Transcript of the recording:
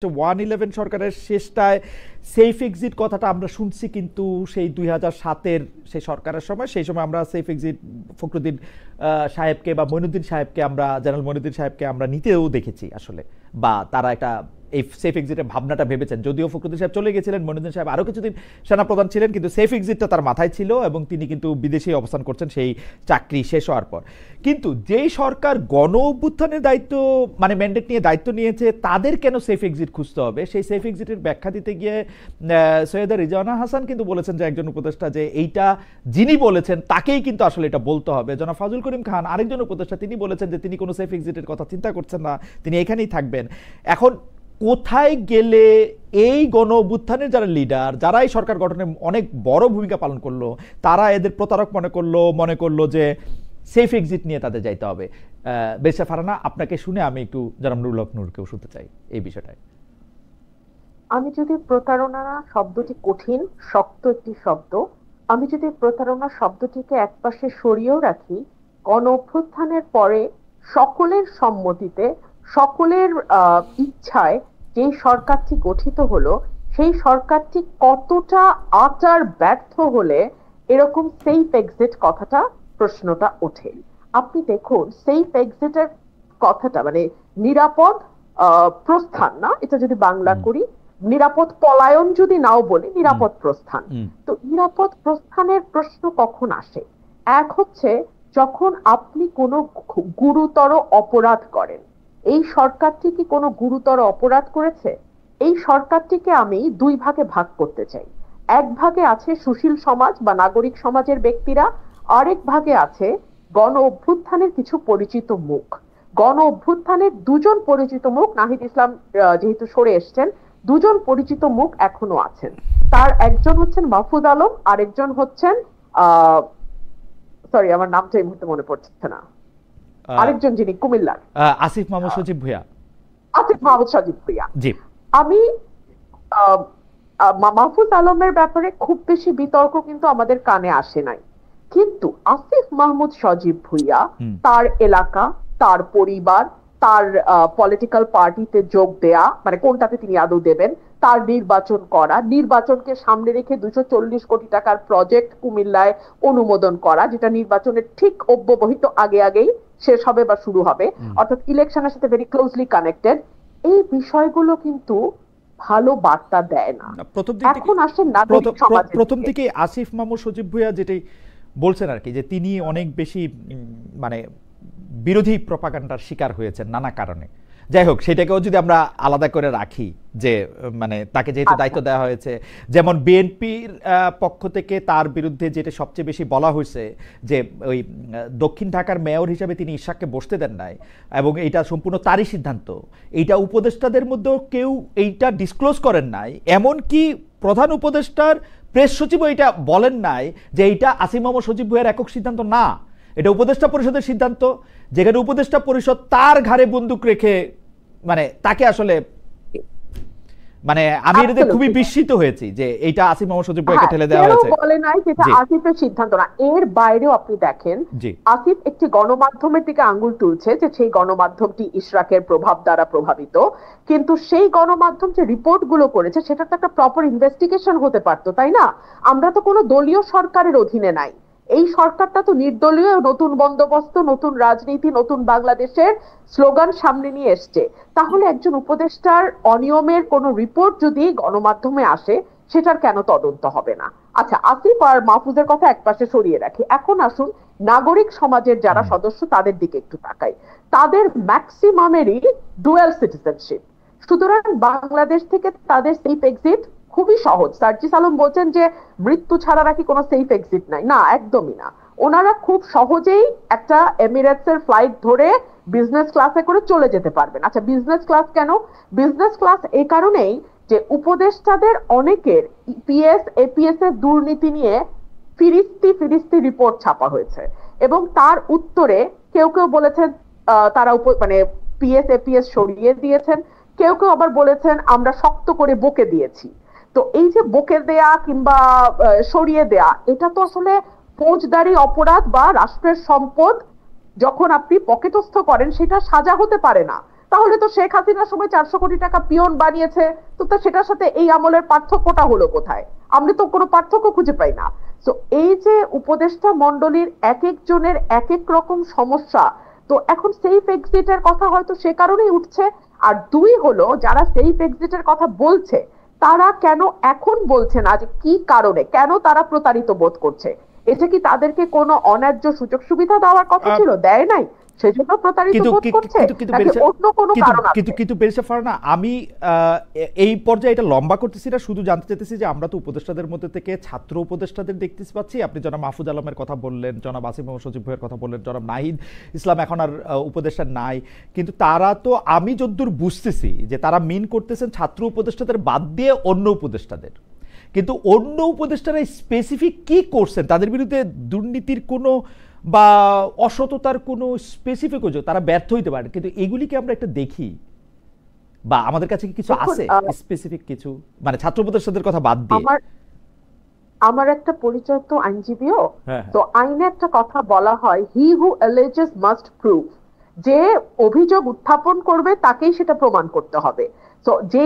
111 সরকারের শেষটায় safe exit কথাটা আমরা শুনছি, কিন্তু সেই 2007-এর সেই সরকারের সময়, সেই সময় আমরা সেফ এক্সিট ফখরুদ্দিন সাহেবকে বা মইনুদ্দিন সাহেবকে, আমরা জেনারেল মইনুদ্দিন সাহেবকে আমরা নিতেও দেখেছি আসলে, বা তারা একটা এই সেফ এক্সিটের ভাবনাটা ভেবেছেন। যদিও ফখরুদ্দিন সাহেব চলে গেছিলেন, মইনুদ্দিন সাহেব আরও কিছুদিন সেনাপ্রধান ছিলেন, কিন্তু সেফ এক্সিটটা তার মাথায় ছিল এবং তিনি কিন্তু বিদেশে অবস্থান করছেন সেই চাকরি শেষ হওয়ার পর। কিন্তু যেই সরকার গণ অভ্যুত্থানের দায়িত্ব মানে ম্যান্ডেট নিয়ে দায়িত্ব নিয়েছে, তাদের কেন সেফ এক্সিট খুঁজতে হবে? সেই সেফ এক্সিটের ব্যাখ্যা দিতে গিয়ে সৈয়দা রিজওয়ানা হাসান কিন্তু বলেছেন যে একজন উপদেষ্টা যে এইটা যিনি বলেছেন তাকেই কিন্তু আসলে এটা বলতে হবে। জনাব ফাজুল করিম খান আরেকজন উপদেষ্টা, তিনি বলেছেন যে তিনি কোনো সেফ এক্সিটের কথা চিন্তা করছেন না, তিনি এখানেই থাকবেন। এখন কোথায় গেলে এই গণ অভ্যুত্থানের যারা লিডার, যারা এই সরকার গঠনে অনেক বড় ভূমিকা পালন করলো, তারা এদের প্রতারক মনে করলো যে সেফ এক্সিট নিয়ে তাদের যাইতে হবে? বেশা ফারানা, আপনাকে শুনে আমি একটু জনাব নুরুল হক নূরকেও শুনতে চাই এই বিষয়টায়। আমি যদি প্রতারণা শব্দটি কঠিন শক্ত একটি শব্দ, আমি যদি প্রতারণা শব্দটিকে একপাশে সরিয়েও রাখি, গণ অভ্যুত্থানের পরে সকলের সম্মতিতে, সকলের ইচ্ছায় যে সরকারটি গঠিত হলো, সেই সরকারটি কতটা আচার ব্যর্থ হলে এরকম সেফ এক্সিট কথাটা প্রশ্নটা ওঠে। আপনি দেখুন, সেফ এক্সিটের কথাটা মানে নিরাপদ প্রস্থান না, এটা যদি বাংলা করি, নিরাপদ পলায়ন যদি নাও বলি, নিরাপদ প্রস্থান। তো নিরাপদ প্রস্থানের প্রশ্ন কখন আসে? এক হচ্ছে যখন আপনি কোনো গুরুতর অপরাধ করেন। এই সরকারটি কি কোনো গুরুতর অপরাধ করেছে? এই সরকারটিকে আমি দুই ভাগে ভাগ করতে চাই। এক ভাগে আছে সুশীল সমাজ বা নাগরিক সমাজের ব্যক্তিরা, আরেক ভাগে আছে গণ অভ্যুত্থানের কিছু পরিচিত মুখ। গণ অভ্যুত্থানের দুজন পরিচিত মুখ, নাহিদ ইসলাম যেহেতু সরে এসছেন, দুজন পরিচিত মুখ এখনো আছেন। তার একজন হচ্ছেন মাহফুজ আলম, আরেকজন হচ্ছেন সরি আমার নামটা এই মুহূর্তে মনে পড়ছে না, আরেকজন যিনি কুমিল্লার, আসিফ মাহমুদ সজীব ভুঁইয়া। আসিফ মাহমুদ সজীব ভুঁইয়া। জি, আমি মাহফুজ আলমের ব্যাপারে খুব বেশি বিতর্ক কিন্তু আমাদের কানে আসে নাই, কিন্তু আসিফ মাহমুদ সজীব ভুঁইয়া, তার এলাকা, তার পরিবার, তার পলিটিক্যাল পার্টিতে যোগ দেয়া, মানে কোনটাতে তিনি আদৌ দেবেন, তার নির্বাচন করা, নির্বাচনকে সামনে রেখে 240 কোটি টাকার প্রজেক্ট কুমিল্লায় অনুমোদন করা, যেটা নির্বাচনের ঠিক অব্যবহিত আগেই শেষ হবে বা শুরু হবে, অর্থাৎ ইলেকশনের সাথে ভেরি ক্লোজলি কানেক্টেড। এই বিষয়গুলো কিন্তু ভালো বার্তা দেয় না। এখন আসেন নাগরিক সমাজ। প্রথম থেকে আসিফ মাহমুদ সজীব ভুঁইয়া যেটাই বলছেন আর কি, যে তিনি অনেক বেশি মানে বিরোধী প্রপাগান্ডার শিকার হয়েছেন নানা কারণে। যাই হোক, সেটাকেও যদি আমরা আলাদা করে রাখি, যে মানে তাকে যেহেতু দায়িত্ব দেওয়া হয়েছে, যেমন বিএনপির পক্ষ থেকে তার বিরুদ্ধে যেটা সবচেয়ে বেশি বলা হয়েছে যে ওই দক্ষিণ ঢাকার মেয়র হিসেবে তিনি ইশাককে বসতে দেন নাই, এবং এইটা সম্পূর্ণ তারই সিদ্ধান্ত। এইটা উপদেষ্টাদের মধ্যেও কেউ এইটা ডিসক্লোজ করেন নাই, এমনকি প্রধান উপদেষ্টার প্রেস সচিব এইটা বলেন নাই যে এইটা আসিফ মাহমুদ সজীব ভুঁইয়ার একক সিদ্ধান্ত না, এটা উপদেষ্টা পরিষদের সিদ্ধান্ত, যেখানে উপদেষ্টা পরিষদ তার ঘাড়ে বন্দুক রেখে মানে তাকে আসলে মানে আমি এতে খুবই বিস্মিত হয়েছি যে এইটা আসিফ মাহমুদ সজীব ভুঁইয়াকে ঠেলে দেওয়া হয়েছে। বলে নাই যেটা আসিফের সিদ্ধান্ত না। এর বাইরেও আপনি দেখেন, আসিফ একটি গণমাধ্যমের দিকে আঙ্গুল তুলছে যে সেই গণমাধ্যমটি ইশরাকের প্রভাব দ্বারা প্রভাবিত, কিন্তু সেই গণমাধ্যম যে রিপোর্ট গুলো করেছে সেটা তো একটা প্রপার ইনভেস্টিগেশন হতে পারতো, তাই না? আমরা তো কোনো দলীয় সরকারের অধীনে নাই। এই সরকারটা তো নির্দলীয়, নতুন বন্দোবস্ত, নতুন রাজনীতি, নতুন বাংলাদেশের স্লোগান সামনে নিয়ে এসছে। তাহলে একজন উপদেষ্টার অনিয়মের কোনো রিপোর্ট যদি গণমাধ্যমে আসে, সেটার কেন তদন্ত হবে না? আচ্ছা, আসিফ আর মাহফুজের কথা একপাশে সরিয়ে রাখি, এখন আসুন নাগরিক সমাজের যারা সদস্য তাদের দিকে একটু তাকাই। তাদের ম্যাক্সিমামেরই ডুয়াল সিটিজেনশিপ, সুতরাং বাংলাদেশ থেকে তাদের সেফ এক্সিট খুবই সহজ। সার্জিস আলম বলছেন যে মৃত্যু ছাড়া নাকি কোনো সেফ এক্সিট নাই, না, একদমই না। ওনারা খুব সহজেই একটা এমিরেটসের ফ্লাইট ধরে বিজনেস ক্লাসে করে চলে যেতে পারবেন। আচ্ছা, বিজনেস ক্লাস কেন? বিজনেস ক্লাস এই কারণেই যে উপদেষ্টাদের অনেকের পিএস এপিএস এর দুর্নীতি নিয়ে ফিরিস্তি রিপোর্ট ছাপা হয়েছে, এবং তার উত্তরে কেউ কেউ বলেছেন তারা মানে পিএস এপিএস সরিয়ে দিয়েছেন, কেউ কেউ আবার বলেছেন আমরা শক্ত করে বকে দিয়েছি। তো এই যে বকে দেয়া কিংবা সরিয়ে দেয়া, এটা তো আসলে ফৌজদারি অপরাধ বা রাষ্ট্রের সম্পদ যখন আপনি পকেটস্থ করেন সেটা সাজা হতে পারে না। তাহলে তো শেখ হাসিনার সময় 400 কোটি টাকা পিয়ন বানিয়েছে, তো সেটার সাথে এই আমলের পার্থক্যটা হলো কোথায়? আমরা তো কোনো পার্থক্য খুঁজে পাই না। তো এই যে উপদেষ্টা মণ্ডলীর এক একজনের এক এক রকম সমস্যা, তো এখন সেফ এক্সিটের কথা হয়তো সে কারণেই উঠছে। আর দুই হলো, যারা সেফ এক্সিটের কথা বলছে তারা কেন এখন বলছে না যে কি কারণে, কেন তারা প্রতারিত বোধ করছে? এটা কি তাদেরকে কোনো অন্যায্য সুযোগ সুবিধা দেওয়ার কথা ছিল, দেয় নাই, সেজন্য প্রতারিত বোধ করছে, নাকি অন্য কোনো কারণ আছে? কিন্তু বেরিসা ফারহানা, আমি এই পর্যায়ে এটা লম্বা করতেছি না, শুধু জানতে চাইতেছি যে আমরা তো উপদেষ্টাদের মধ্যে থেকে ছাত্র উপদেষ্টাদের দেখতে পাচ্ছি। আপনি জনাব মাহফুজ আলমের কথা বললেন, জনাব আসিফ মোহাম্মদ সজীব ভাইয়ের কথা বললেন, জনাব নাহিদ ইসলাম এখন আর উপদেষ্টা নাই, কিন্তু তারা তো, আমি যতদূর বুঝতেছি যে তারা মিন করতেছেন ছাত্র উপদেষ্টাদের বাদ দিয়ে অন্য উপদেষ্টাদের। কিন্তু অন্য উপদেষ্টারা স্পেসিফিক কি করছেন, তাদের বিরুদ্ধে দুর্নীতির কোনো বা অসততার কোনো স্পেসিফিক অভিযোগ, তারা ব্যর্থ হইতে পারে, কিন্তু এগুলিকে আমরা একটা দেখি বা আমাদের কাছে কি কিছু আছে স্পেসিফিক কিছু, মানে ছাত্র উপদেষ্টাদের কথা বাদ দিয়ে? আমার একটা পরিচয় তো আইনজীবীও, তো আইনে একটা কথা বলা হয়, হি হু অ্যালেজেস মাস্ট প্রুভ, যে অভিযোগ উত্থাপন করবে তাকেই সেটা প্রমাণ করতে হবে। তো যে